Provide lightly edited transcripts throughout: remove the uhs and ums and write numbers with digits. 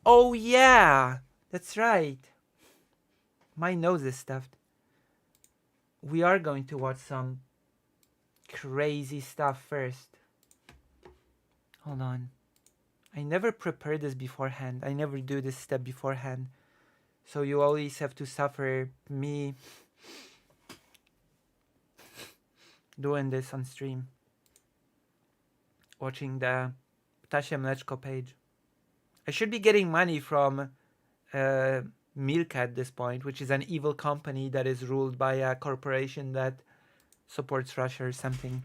Oh yeah, that's right. My nose is stuffed. We are going to watch some crazy stuff first. Hold on. I never prepare this beforehand. I never do this step beforehand. So you always have to suffer me doing this on stream. Watching the Ptasie Mleczko page. I should be getting money from Milka at this point, which is an evil company that is ruled by a corporation that supports Russia or something.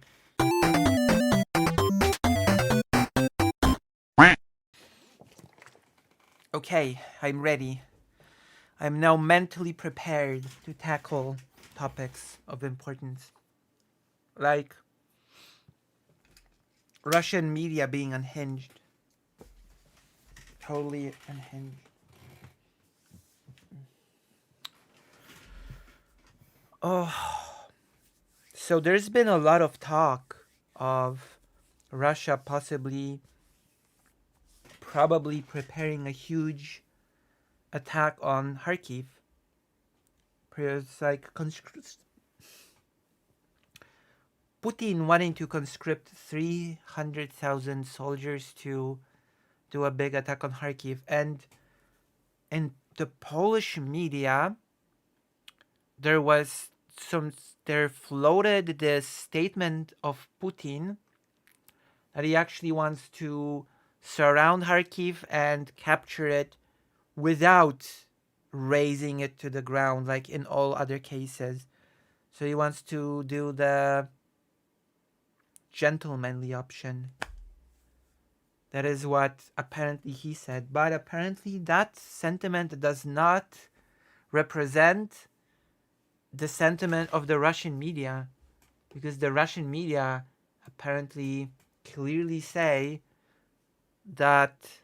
Okay, I'm ready. I'm now mentally prepared to tackle topics of importance, like Russian media being unhinged. Totally unhinged. Oh, so there's been a lot of talk of Russia probably preparing a huge attack on Kharkiv. It's like Putin wanting to conscript 300,000 soldiers to do a big attack on Kharkiv, and in the Polish media there floated this statement of Putin that he actually wants to surround Kharkiv and capture it without razing it to the ground like in all other cases. So he wants to do the gentlemanly option. That is what apparently he said. But apparently that sentiment does not represent the sentiment of the Russian media, because the Russian media apparently clearly say that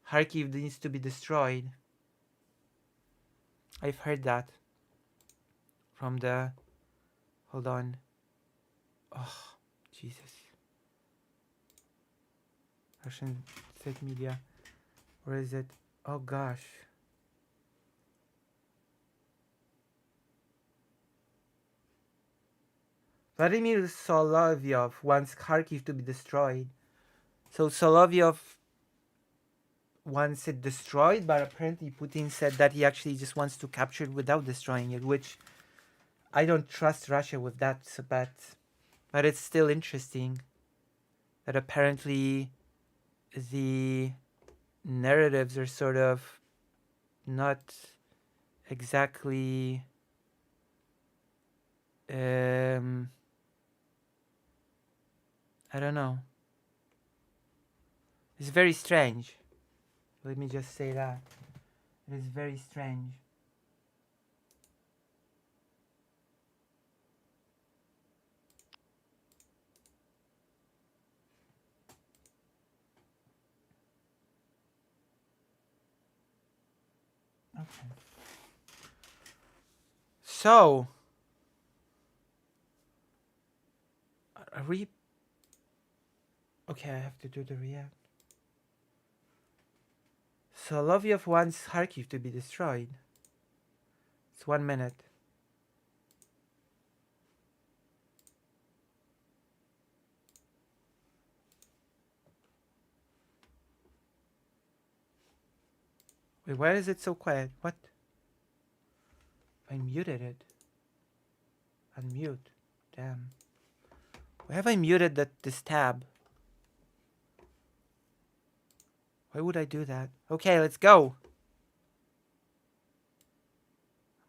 Kharkiv needs to be destroyed. I've heard that from the... Hold on. Oh, Jesus. Russian state media. Where is it? Oh, gosh. Vladimir Solovyov wants Kharkiv to be destroyed. So Solovyov wants it destroyed, but apparently Putin said that he actually just wants to capture it without destroying it, which I don't trust Russia with that, but it's still interesting that apparently the narratives are sort of not exactly I don't know. It's very strange. Let me just say that. It is very strange. Okay. So, are we... Okay, I have to do the react. Solovyov wants Kharkiv to be destroyed. It's 1 minute. Wait, why is it so quiet? What? I muted it. Unmute. Damn. Why have I muted this tab? Why would I do that? Okay, let's go.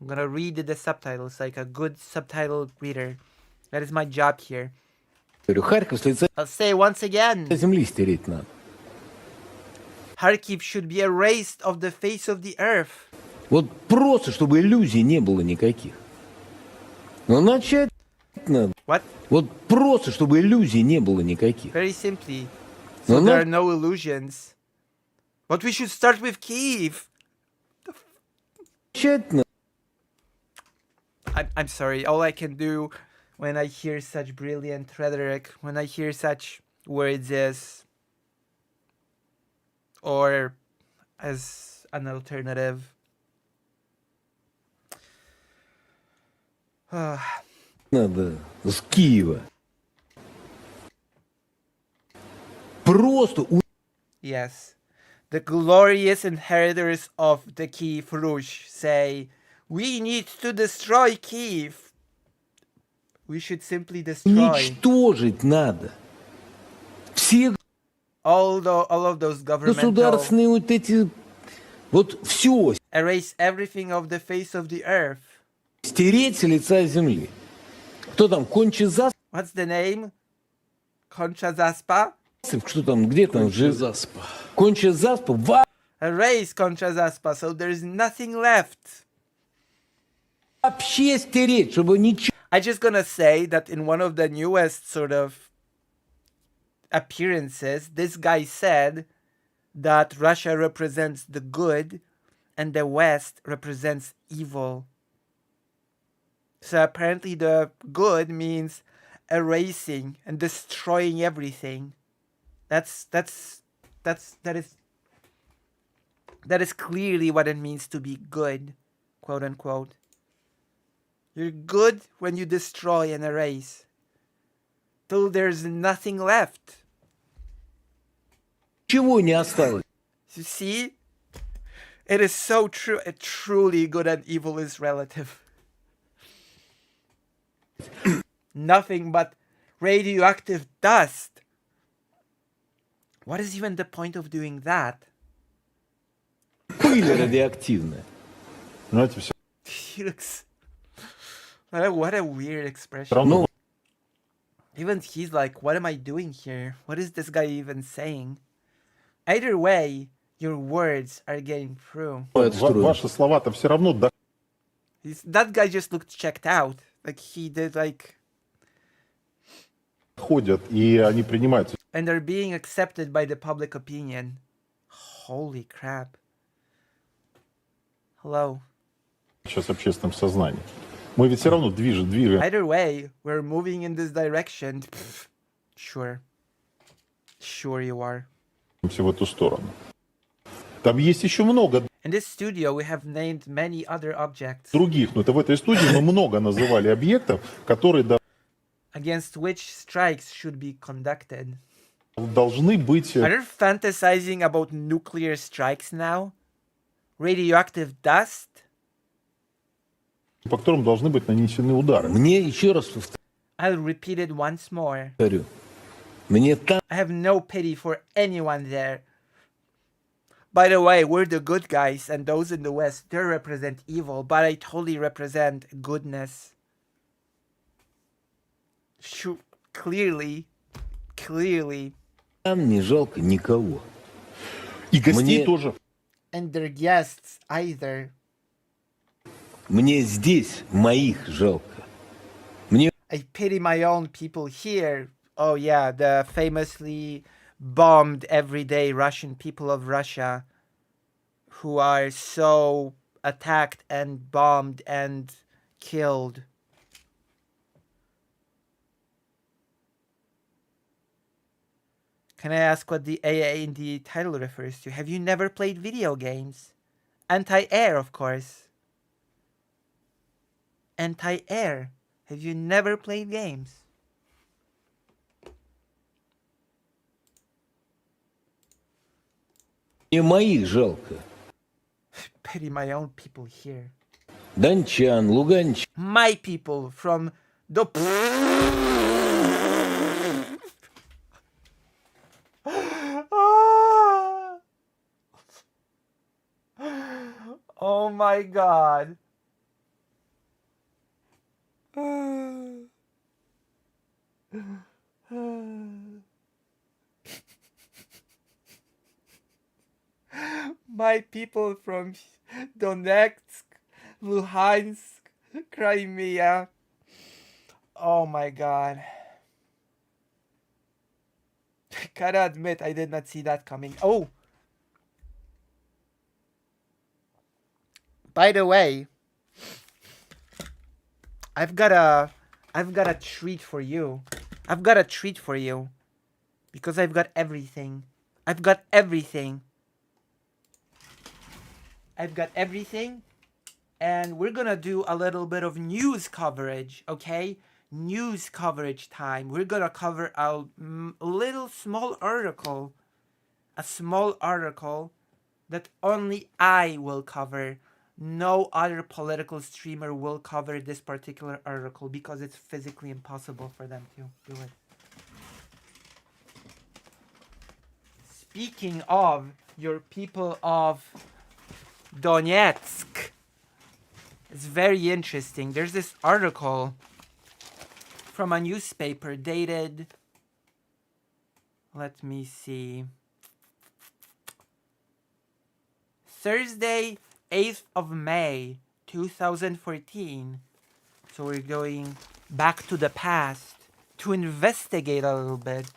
I'm gonna read the subtitles like a good subtitle reader. That is my job here. I'll say once again. Kharkiv should be erased off the face of the earth. Вот просто, чтобы иллюзий не было никаких. Но начать надо. What? Вот просто, чтобы иллюзий не было никаких. Very simply. So there are no illusions. But we should start with Kyiv. I'm sorry. All I can do when I hear such brilliant rhetoric, when I hear such words is... Or as an alternative. Надо с Киева. Просто Yes. The glorious inheritors of the Kiev Rush say, we need to destroy Kiev. We should simply destroy уничтожить надо. Все all of those governmental, государственные вот эти, вот все erase everything off the face of the earth. стереть с лица земли. Кто там, Кончезаспа? What's the name? Concha-Zaspa? Что там, где там? Кончезаспа. Кончезаспа Erase Concha-Zaspa, so there's nothing left. вообще стереть, чтобы ничего. I'm just gonna say that in one of the newest sort of appearances, this guy said that Russia represents the good and the West represents evil. So apparently the good means erasing and destroying everything. That is clearly what it means to be good, quote unquote. You're good when you destroy and erase, till there's nothing left. Ничего не осталось. You see? It is so true. Truly good and evil is relative. Nothing but radioactive dust. What is even the point of doing that? Пыль радиоактивная. Знаете, все He looks... What a weird expression. равно Even he's like, what am I doing here? What is this guy even saying? Either way, your words are getting through. ваши слова-то все равно That guy just looked checked out. Like he did like... доходят, и они принимаются And they're being accepted by the public opinion. Holy crap. Hello. сейчас в общественном сознании. Мы ведь все равно двигаемся Either way, we're moving in this direction. Pff, sure. Sure you are. в эту сторону. Там есть еще много In this studio, we have named many other objects других, но это в этой студии мы много называли объектов, которые against which strikes should be conducted. должны быть, Are you fantasizing about nuclear strikes now? Radioactive dust? по которым должны быть нанесены удары. Мне еще раз I'll repeat it once more. повторю. Мне там I have no pity for anyone there. By the way, we're the good guys, and those in the West, they represent evil, but I totally represent goodness. Clearly. там не жалко никого. И гостей Мне- тоже. And their guests either. Мне здесь моих жалко. Мне I pity my own people here. Oh yeah, the famously bombed everyday Russian people of Russia who are so attacked and bombed and killed. Can I ask what the AA in the title refers to? Have you never played video games? Anti-air, of course. Anti-air. Have you never played games? мне моих жалко. Pity my own people here. Дончан, Луганчан. My people from the... Oh my god. My people from Donetsk, Luhansk, Crimea. Oh my god. Gotta admit, I did not see that coming. Oh! By the way, I've got a treat for you. I've got a treat for you. Because I've got everything. I've got everything. I've got everything, and we're gonna do a little bit of news coverage, okay? News coverage time. We're gonna cover a little small article, a small article that only I will cover. No other political streamer will cover this particular article because it's physically impossible for them to do it. Speaking of your people of Donetsk, it's very interesting. There's this article from a newspaper dated, let me see, Thursday, 8th of May, 2014. So we're going back to the past to investigate a little bit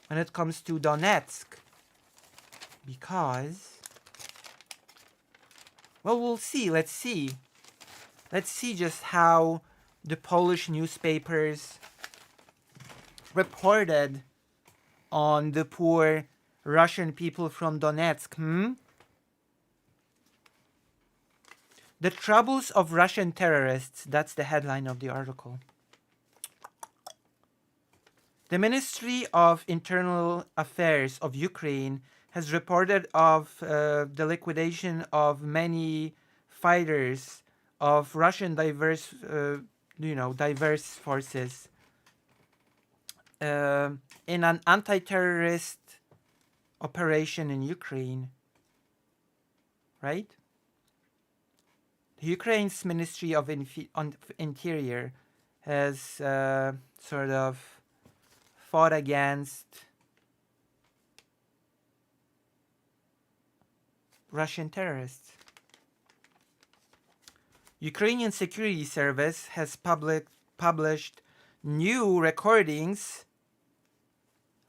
when it comes to Donetsk. Because, well, we'll see. Let's see. Let's see just how the Polish newspapers reported on the poor Russian people from Donetsk. The troubles of Russian terrorists. That's the headline of the article. The Ministry of Internal Affairs of Ukraine has reported of the liquidation of many fighters of Russian diverse forces in an anti-terrorist operation in Ukraine. Right? Ukraine's Ministry of Interior has sort of fought against Russian terrorists. Ukrainian Security Service has published new recordings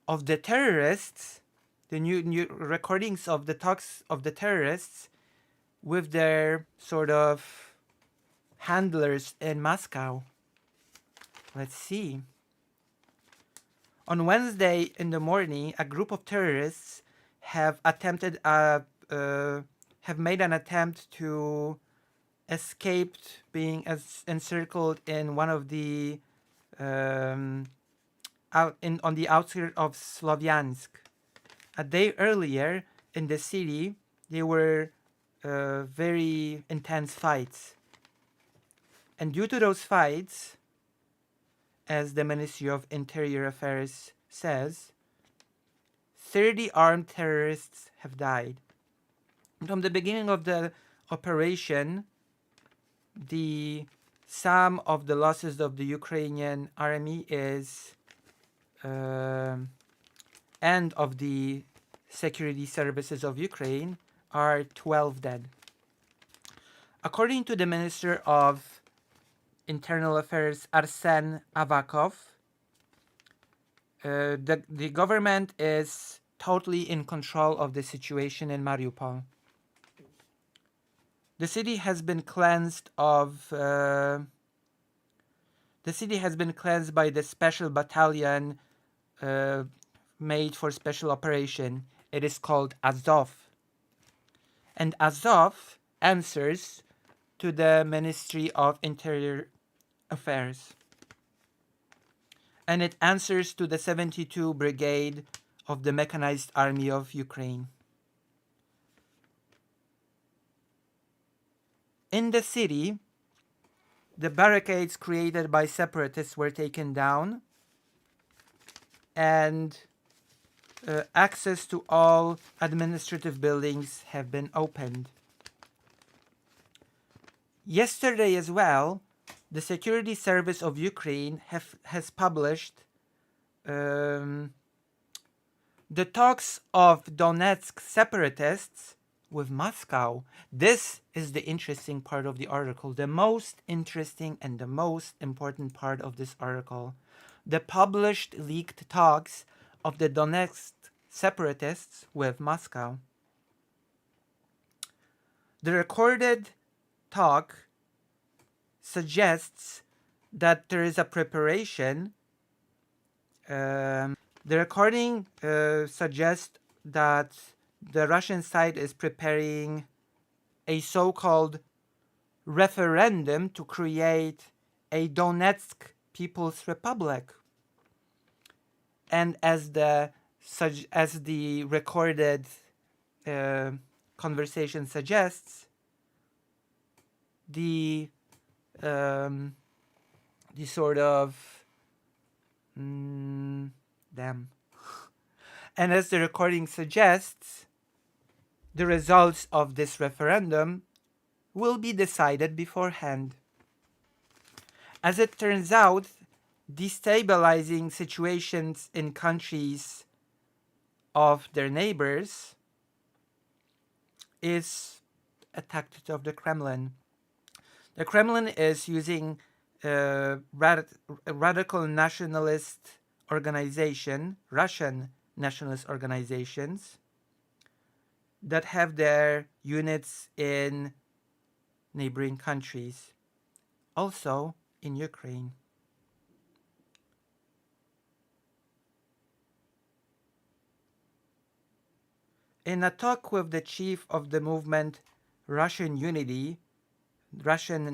of the terrorists, the new recordings of the talks of the terrorists with their sort of handlers in Moscow. Let's see. On Wednesday in the morning, a group of terrorists have made an attempt to escape being encircled in one of the on the outskirts of Slovyansk. A day earlier in the city, there were very intense fights, and due to those fights, as the Ministry of Interior Affairs says, 30 armed terrorists have died. From the beginning of the operation, the sum of the losses of the Ukrainian army is and of the security services of Ukraine are 12 dead. According to the Minister of Internal Affairs, Arsen Avakov, the government is totally in control of the situation in Mariupol. The city has been cleansed by the special battalion made for special operation. It is called Azov. And Azov answers to the Ministry of Interior Affairs. And it answers to the 72 Brigade of the Mechanized Army of Ukraine. In the city, the barricades created by separatists were taken down, and access to all administrative buildings have been opened. Yesterday as well, the Security Service of Ukraine has published the talks of Donetsk separatists with Moscow. This is the interesting part of the article, the most interesting and the most important part of this article. The published leaked talks of the Donetsk separatists with Moscow. The recorded talk suggests that there is a preparation. The recording suggests that the Russian side is preparing a so-called referendum to create a Donetsk People's Republic. And as the recorded conversation suggests, the sort of damn. And as the recording suggests, the results of this referendum will be decided beforehand. As it turns out, destabilizing situations in countries of their neighbors is a tactic of the Kremlin. The Kremlin is using a radical nationalist organization, Russian nationalist organizations, that have their units in neighboring countries, also in Ukraine. In a talk with the chief of the movement Russian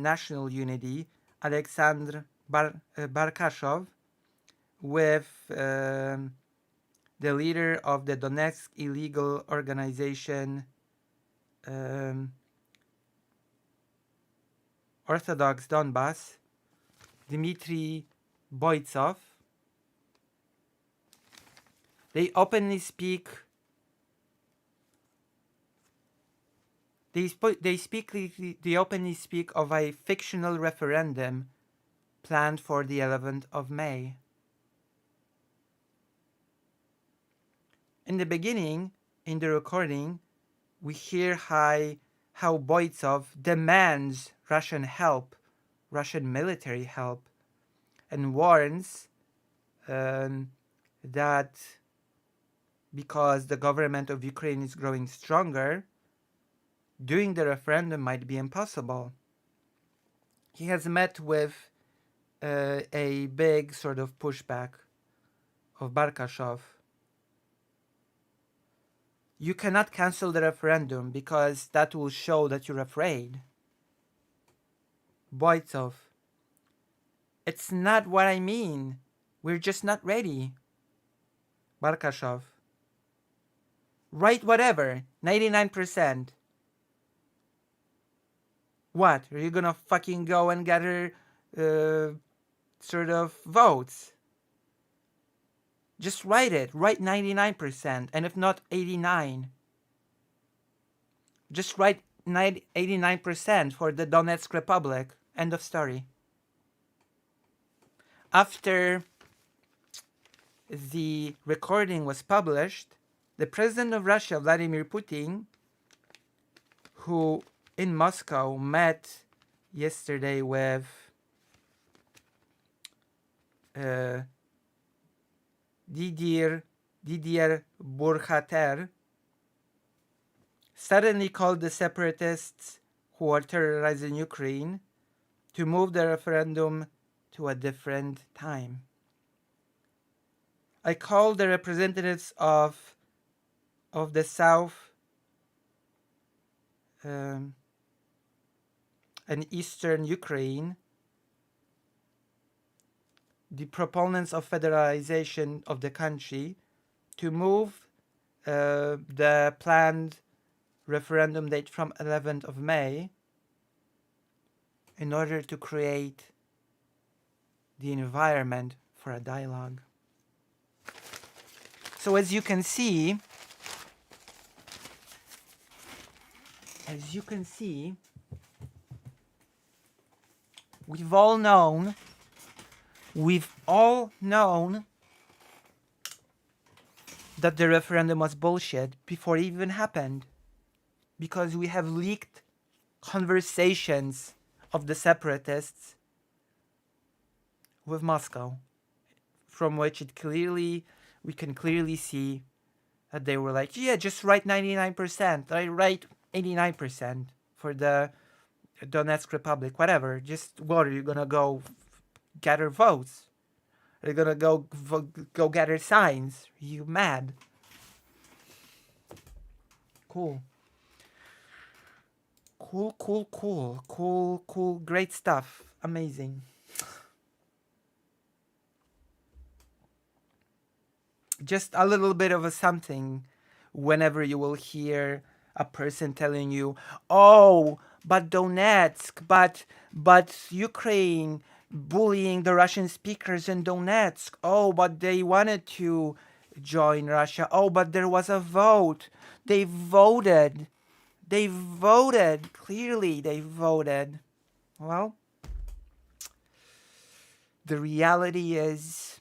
National Unity, Alexander Barkashov, with the leader of the Donetsk illegal organization Orthodox Donbass, Dmitry Boytsov, they openly speak. They openly speak of a fictional referendum planned for the 11th of May. In the beginning, in the recording, we hear how Boytsov demands Russian help, Russian military help, and warns that because the government of Ukraine is growing stronger, doing the referendum might be impossible. He has met with a big sort of pushback of Barkashov. You cannot cancel the referendum because that will show that you're afraid. Boytsov, it's not what I mean. We're just not ready. Barkashov, write whatever, 99%. What? Are you gonna fucking go and gather sort of votes? Just write it. Write 99%, and if not 89. Just write 89% for the Donetsk Republic. End of story. After the recording was published, the president of Russia, Vladimir Putin, who in Moscow met yesterday with Didier Burkhalter, suddenly called the separatists who are terrorizing Ukraine to move the referendum to a different time. I called the representatives of the South and Eastern Ukraine, the proponents of federalization of the country, to move the planned referendum date from 11th of May in order to create the environment for a dialogue. So as you can see, we've all known that the referendum was bullshit before it even happened, because we have leaked conversations of the separatists with Moscow, from which we can clearly see that they were like, yeah, just write 99%, I write 89% for the Donetsk Republic, whatever. Just what are you gonna go gather votes? Are you gonna go gather signs? Are you mad? Cool. Cool. Great stuff. Amazing. Just a little bit of a something whenever you will hear a person telling you, oh, but Donetsk, but Ukraine bullying the Russian speakers in Donetsk. Oh, but they wanted to join Russia. Oh, but there was a vote. They voted. Clearly they voted. Well, the reality is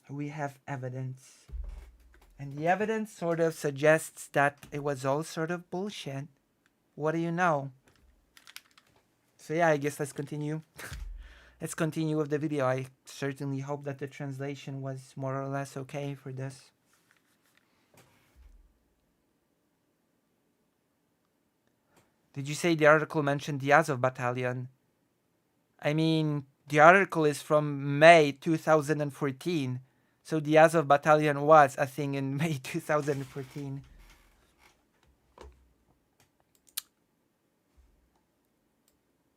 we have evidence. And the evidence sort of suggests that it was all sort of bullshit. What do you know? So yeah, I guess let's continue. Let's continue with the video. I certainly hope that the translation was more or less okay for this. Did you say the article mentioned the Azov battalion? I mean, the article is from May 2014. So the Azov battalion was a thing in May 2014.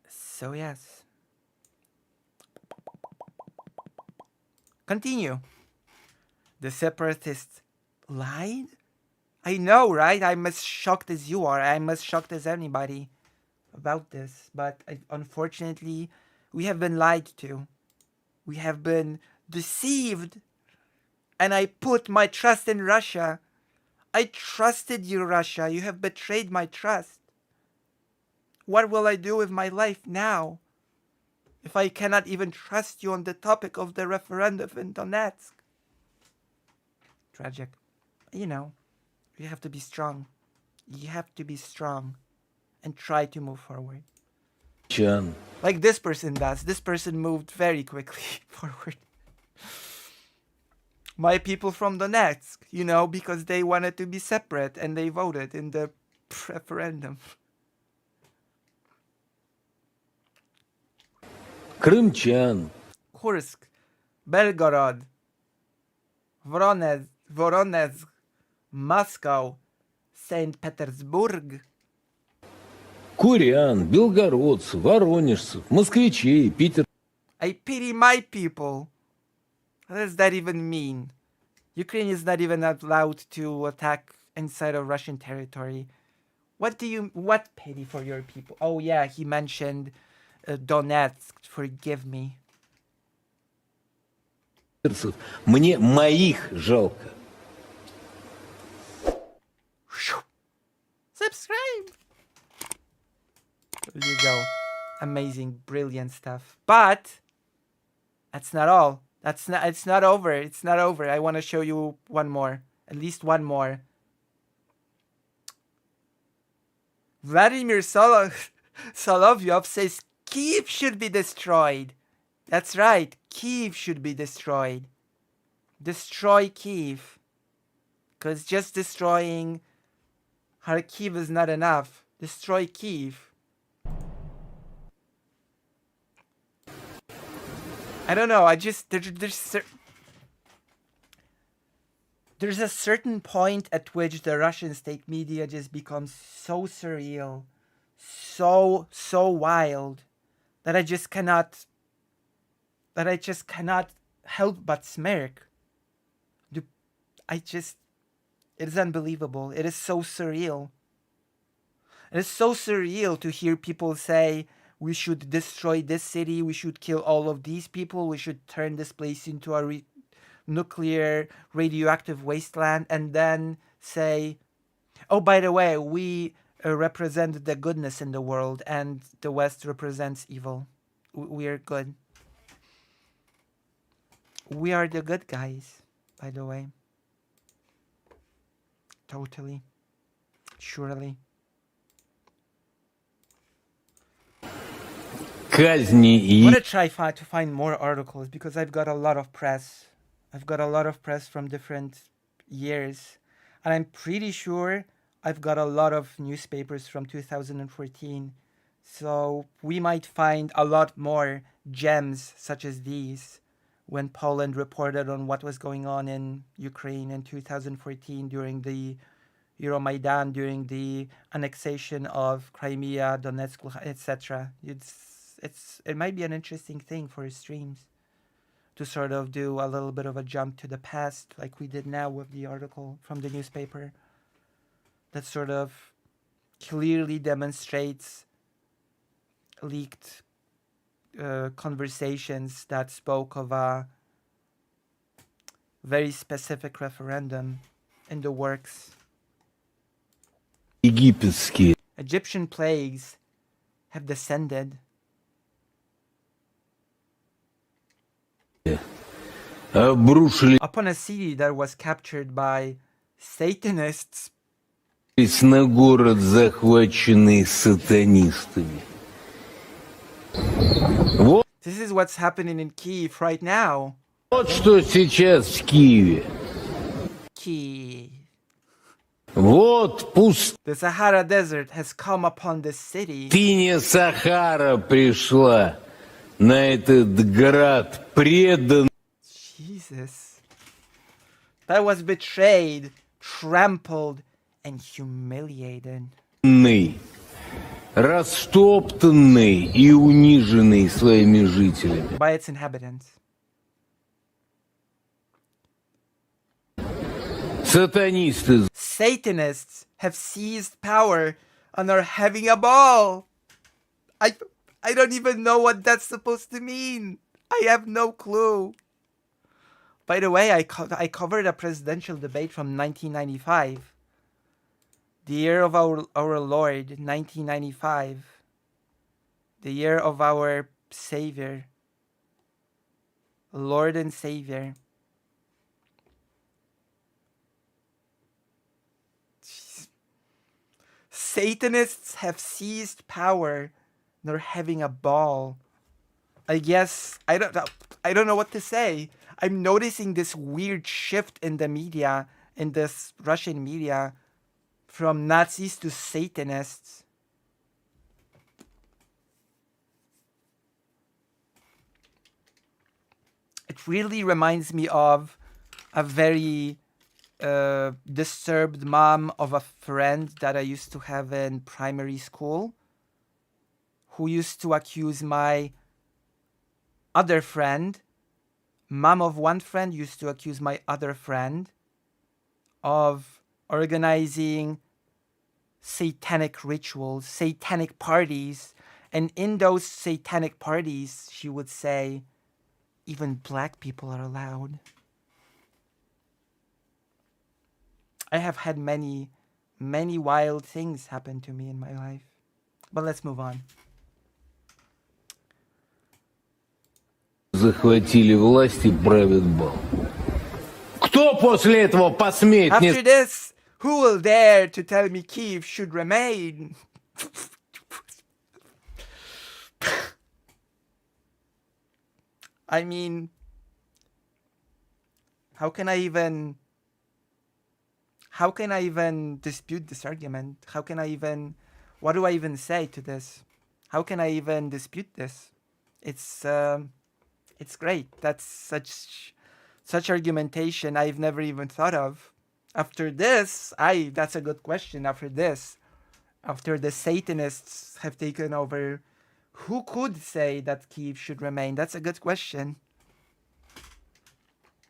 So yes. Continue. The separatists lied? I know, right? I'm as shocked as you are. I'm as shocked as anybody about this. But unfortunately, we have been lied to. We have been deceived. And I put my trust in Russia. I trusted you, Russia. You have betrayed my trust. What will I do with my life now if I cannot even trust you on the topic of the referendum in Donetsk? Tragic. You know, you have to be strong. You have to be strong and try to move forward. Чан. Like this person does. This person moved very quickly forward. My people from Donetsk, you know, because they wanted to be separate and they voted in the referendum. Крымчан. Kursk, Belgorod, Voronezh, Moscow, St. Petersburg. Курян, белгородцев, воронежцев, москвичей, Питер. I pity my people. What does that even mean? Ukraine is not even allowed to attack inside of Russian territory. What pity for your people? Oh yeah, he mentioned Donetsk. Forgive me. Мне моих жалко. Subscribe. There you go. Amazing, brilliant stuff. But that's not all. It's not over. It's not over. I want to show you one more. At least one more. Vladimir Solovyov says Kyiv should be destroyed. That's right. Kyiv should be destroyed. Destroy Kyiv. Because just destroying Kharkiv is not enough. Destroy Kyiv. I don't know. There's a certain point at which the Russian state media just becomes so surreal, so wild, that I just cannot help but smirk. It is unbelievable. It is so surreal. It is so surreal to hear people say, we should destroy this city, we should kill all of these people, we should turn this place into a nuclear radioactive wasteland, and then say, oh, by the way, we represent the goodness in the world and the West represents evil. We are good. We are the good guys, by the way. Totally. Surely. Казни I'm и... gonna try to find more articles because I've got a lot of press. I've got a lot of press from different years. And I'm pretty sure I've got a lot of newspapers from 2014. So we might find a lot more gems such as these when Poland reported on what was going on in Ukraine in 2014 during the Euromaidan during the annexation of Crimea, Donetsk, etc. It might be an interesting thing for streams to sort of do a little bit of a jump to the past, like we did now with the article from the newspaper, that sort of clearly demonstrates leaked conversations that spoke of a very specific referendum in the works. Египетские Egyptian plagues have descended. обрушились Upon a city that was captured by Satanists. на город, захваченный сатанистами. Вот This is what's happening in Kyiv right now. что сейчас в Киеве. Kyiv. Вот The Sahara Desert has come upon the city. пустыня Сахара пришла на этот град, преданный. Jesus. That was betrayed, trampled, and humiliated. Растоптанный и униженный своими жителями. By its inhabitants. Сатанисты Satanists have seized power and are having a ball. I don't even know what that's supposed to mean. I have no clue. By the way, I covered a presidential debate from 1995. The year of our Lord, 1995. The year of our Savior. Lord and Savior. Satanists have seized power. They're having a ball. I guess I don't know what to say. I'm noticing this weird shift in the media, in this Russian media, from Nazis to Satanists. It really reminds me of a very disturbed mom of a friend that I used to have in primary school, who used to accuse my other friend, mom of one friend used to accuse my other friend of organizing satanic rituals, satanic parties, and in those satanic parties, she would say, even black people are allowed. I have had many, many wild things happen to me in my life. But let's move on. захватили власть и правят бал. Кто после этого посмеет? After this, who will dare to tell me Kyiv should remain? I mean, how can I even dispute this argument? What do I even say to this? How can I even dispute this? It's great. That's such argumentation I've never even thought of. After this, that's a good question. After the Satanists have taken over, who could say that Kyiv should remain? That's a good question.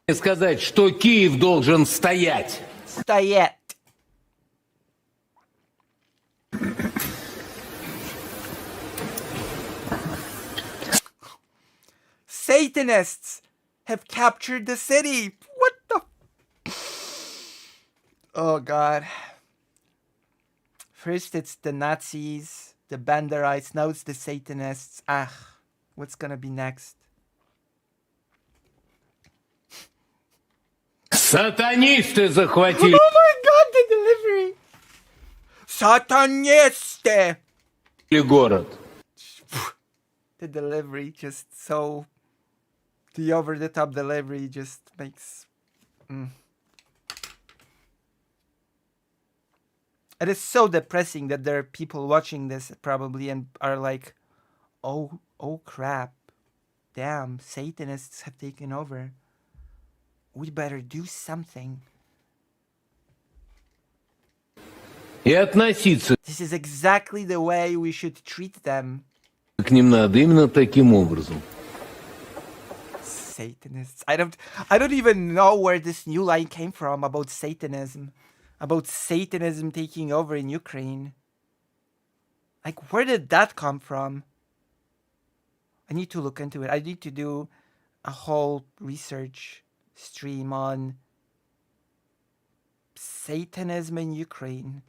Сказать, что Киев должен стоять. Стоять. Satanists have captured the city. What the? Oh God. First it's the Nazis, the Banderites, now it's the Satanists. What's gonna be next? Сатанисты захватили. Oh my God, the delivery! Satanisty! Город. The delivery just so... The over-the-top delivery just makes... It is so depressing that there are people watching this probably and are like, oh crap. Damn, Satanists have taken over. We better do something. И относиться This is exactly the way we should treat them. к ним надо именно таким образом. Satanists. I don't even know where this new line came from about Satanism. About Satanism taking over in Ukraine. Like, where did that come from? I need to look into it. I need to do a whole research stream on Satanism in Ukraine.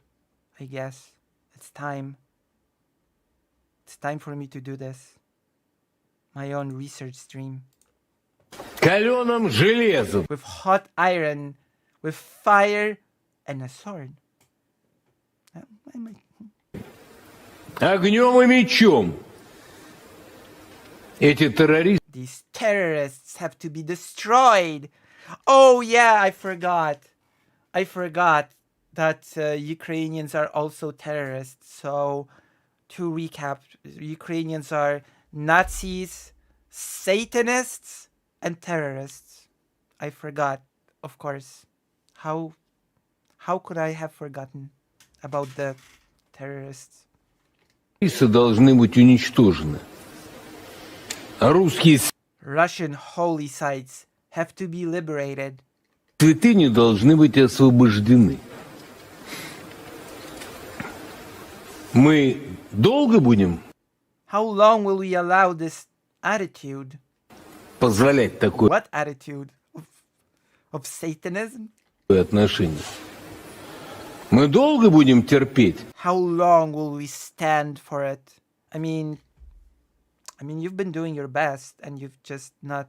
I guess it's time. It's time for me to do this. My own research stream. Каленым железом. With hot iron, with fire, and a sword. Огнем и мечом. Эти террористы These terrorists have to be destroyed. Oh yeah, I forgot. I forgot that Ukrainians are also terrorists. So, to recap, Ukrainians are Nazis, Satanists, and terrorists. I forgot, of course. How could I have forgotten about the terrorists? должны быть уничтожены. А русские Russian holy sites have to be liberated. святыни должны быть освобождены. Мы долго будем How long will we allow this attitude? позволять такое What attitude? Of Satanism? отношение? Мы долго будем терпеть? How long will we stand for it? I mean, you've been doing your best and you've just not...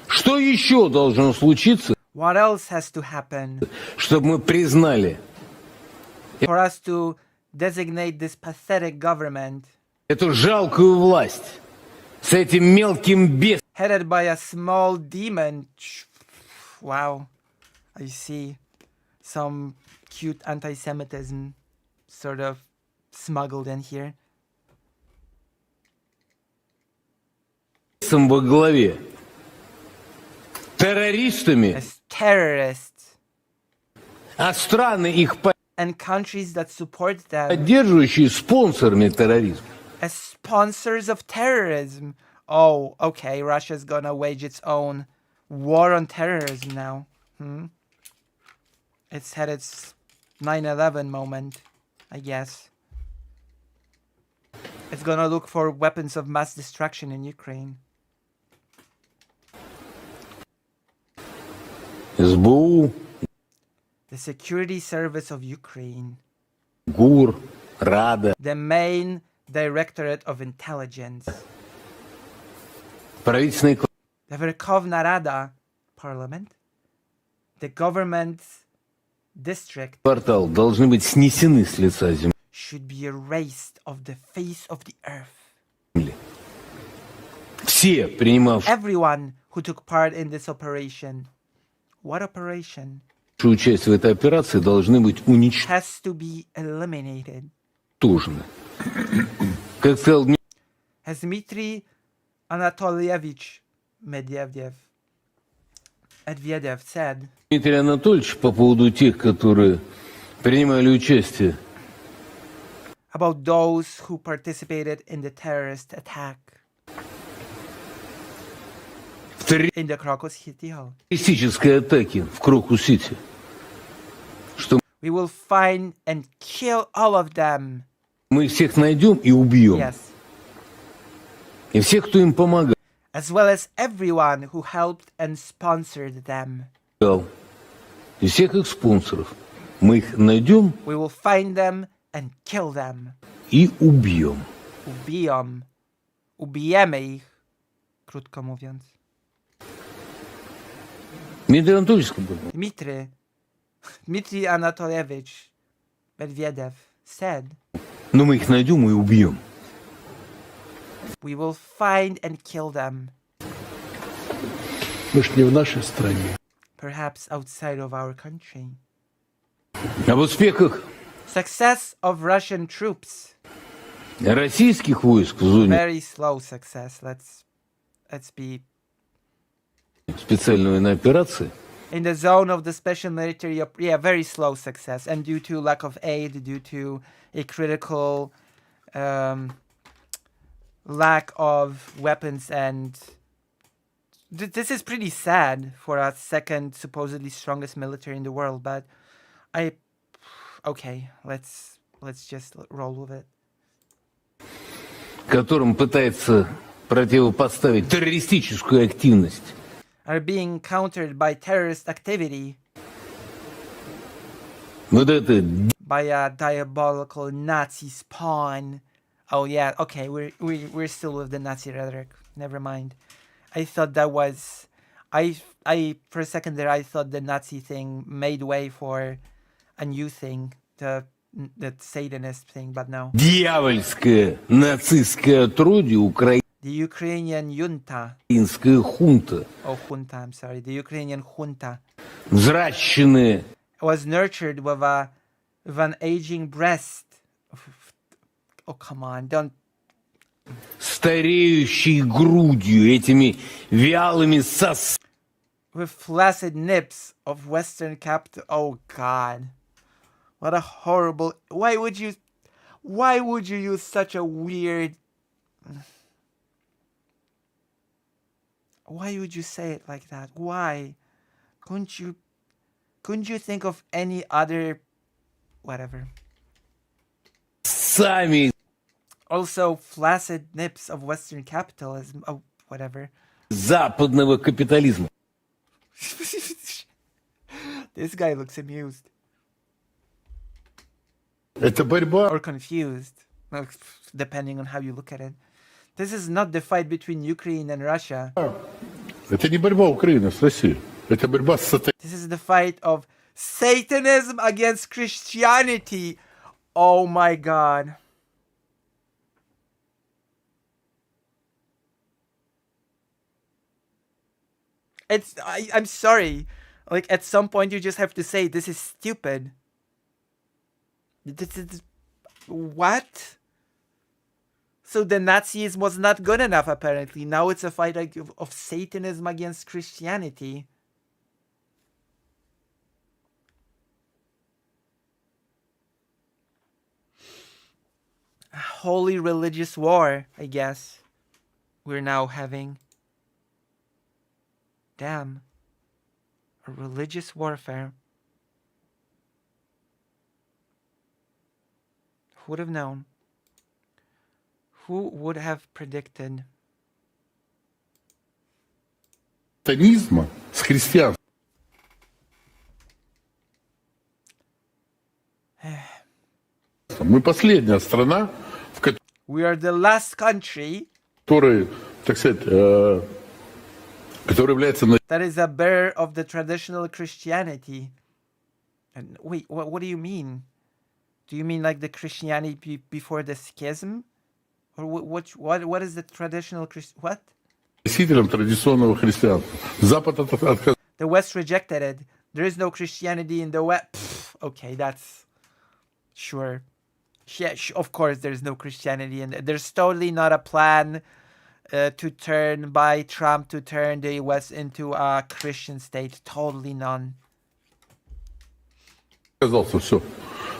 Что еще должно случиться, What else has to happen чтобы мы признали for us to designate this pathetic government эту жалкую власть с этим мелким бесом, headed by a small demon? Wow, I see some cute anti-Semitism sort of smuggled in here. во главе, террористами, As terrorists а страны их and countries that support them поддерживающие спонсорами терроризма. as sponsors of terrorism. Oh, okay, Russia's gonna wage its own war on terrorism now. It's had its 9/11 moment, I guess. It's gonna look for weapons of mass destruction in Ukraine. СБУ, The Security Service of Ukraine, ГУР, Рада, the main Directorate of Intelligence, правительственный the Verkhovna Rada Parliament, the government district квартал должны быть снесены с лица should be erased off the face of the earth. земли. Все принимавшие Everyone who took part in this operation. What operation? участие в этой операции должны быть Has to be eliminated. уничтожены. Как сказал As Dmitry Anatolievich Medvedev said, Дмитрий Анатольевич по поводу тех, которые принимали участие about those who participated in the terrorist attack в in the Krakow City Hall. террористической атаке в Крокус-Сити, что We will find and kill all of them. мы их всех найдем и убьем. Yes. И всех, кто им помогал. As well as everyone who helped and sponsored them. И всех их спонсоров. Мы их найдем We will find them and kill them. и убьем. Ubijemy ich, krótko mówiąc. Дмитрий Анатольевич сказал, Dmitry Anatolievich Medvedev said, но мы их найдем и убьем. we will find and kill them. Мы ж не в нашей стране. Perhaps outside of our country. Об успехах Success of Russian troops. российских войск в зоне Very slow success. Let's be специальной военной операции in the zone of the special military, very slow success, and due to lack of aid, due to a critical lack of weapons, and this is pretty sad for a second supposedly strongest military in the world. But okay, let's just roll with it. Которым пытается противопоставить террористическую активность. Are being countered by terrorist activity. Вот это by a diabolical Nazi spawn. Oh yeah, okay, we're still with the Nazi rhetoric. Never mind. I thought that was, I for a second there I thought the Nazi thing made way for a new thing, the Satanist thing, but no. дьявольское нацистское отродье The Ukrainian junta. украинская хунта. Oh, junta, I'm sorry. The Ukrainian junta. Взращенная. Was nurtured with an aging breast. Oh, come on, don't. Стареющей грудью, этими вялыми with flaccid nips of Western capital. Oh God, what a horrible. Why would you use such a weird? Why would you say it like that? Why? Couldn't you think of any other? Whatever. Сами. Also, flaccid nips of Western capitalism. Oh, whatever. Западного капитализма. This guy looks amused. Это борьба. Or confused, depending on how you look at it. This is not the fight between Ukraine and Russia. Это не борьба Украины с Россией. Это борьба с сатанизмом. This is the fight of Satanism against Christianity. Oh my God. I'm sorry. Like, at some point you just have to say, this is stupid. This is... What? So the Nazism was not good enough, apparently. Now it's a fight of Satanism against Christianity. A holy religious war, I guess, we're now having. Damn. A religious warfare. Who would have known? Who would have predicted? Сатанизма с христианством. Мы последняя страна, в которой... We are the last country... так сказать, который является... That is a bearer of the traditional Christianity. And wait, what do you mean? Do you mean like the Christianity before the schism? Or what is the traditional what? Носителем традиционного христианства. Запад отказался. The West rejected it. There is no Christianity in the West. Okay, that's... Sure. Yeah, of course there's no Christianity in there. There's totally not a plan to turn by Trump to turn the West into a Christian state. Totally none. Все.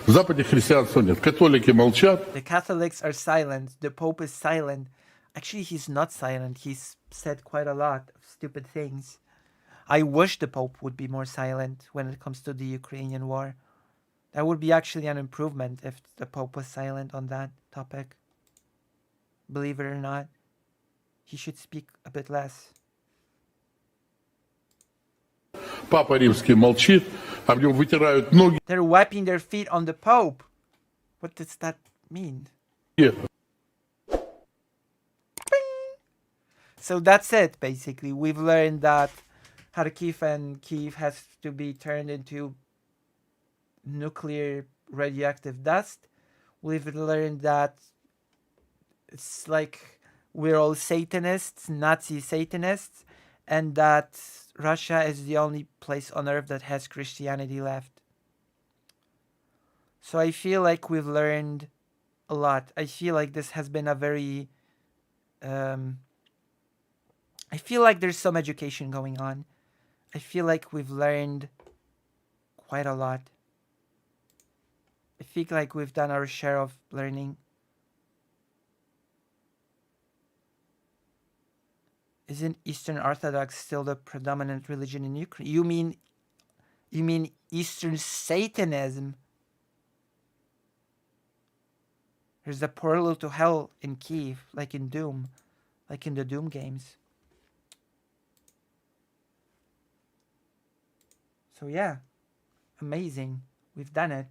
В Западе христианства нет. Католики молчат. The Catholics are silent. The Pope is silent. Actually, he's not silent. He's said quite a lot of stupid things. I wish the Pope would be more silent when it comes to the Ukrainian war. That would be actually an improvement if the Pope was silent on that topic. Believe it or not, he should speak a bit less. Папа Римский молчит, а в нем вытирают ноги. They're wiping their feet on the Pope. What does that mean? So that's it, basically. We've learned that Kharkiv and Kyiv has to be turned into nuclear radioactive dust. We've learned that it's like we're all Satanists, Nazi Satanists, and that Russia is the only place on earth that has Christianity left. So I feel like we've learned a lot. I feel like this has been a very... I feel like there's some education going on. I feel like we've learned quite a lot. I feel like we've done our share of learning. Isn't Eastern Orthodox still the predominant religion in Ukraine? You mean Eastern Satanism? There's a portal to hell in Kiev, like in Doom, like in the Doom games. So yeah, amazing. We've done it.